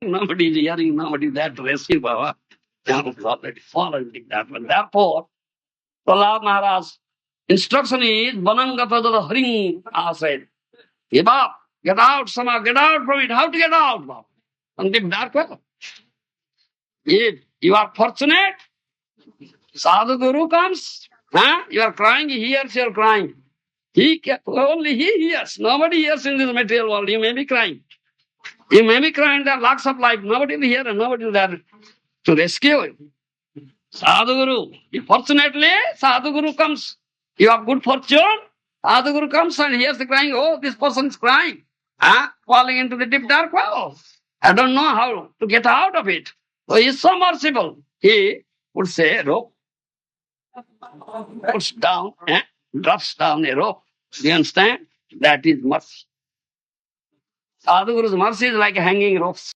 Nobody is hearing, nobody is there to rescue Baba. Jnana is already fallen in that one. Therefore, Prahlad Maharaj instruction is Banangata Haring Asay. Give up, get out somehow, get out from it. How to get out, Baba? From the dark well. If you are fortunate, Sadhu Guru comes, huh? You are crying, he hears your crying. Only he hears. Nobody hears in this material world. You may be crying. You may be crying, there are lots of life. Nobody will hear and nobody will there to rescue you. Sadhu Guru. Fortunately, Sadhu Guru comes. You have good fortune. Sadhu Guru comes and hears the crying. Oh, this person is crying. Huh? Falling into the deep dark well. I don't know how to get out of it. So he is so merciful. He would say, rope, puts down, drops down a rope. Do you understand? That is mercy. Sadhu Guru's mercy is like hanging ropes.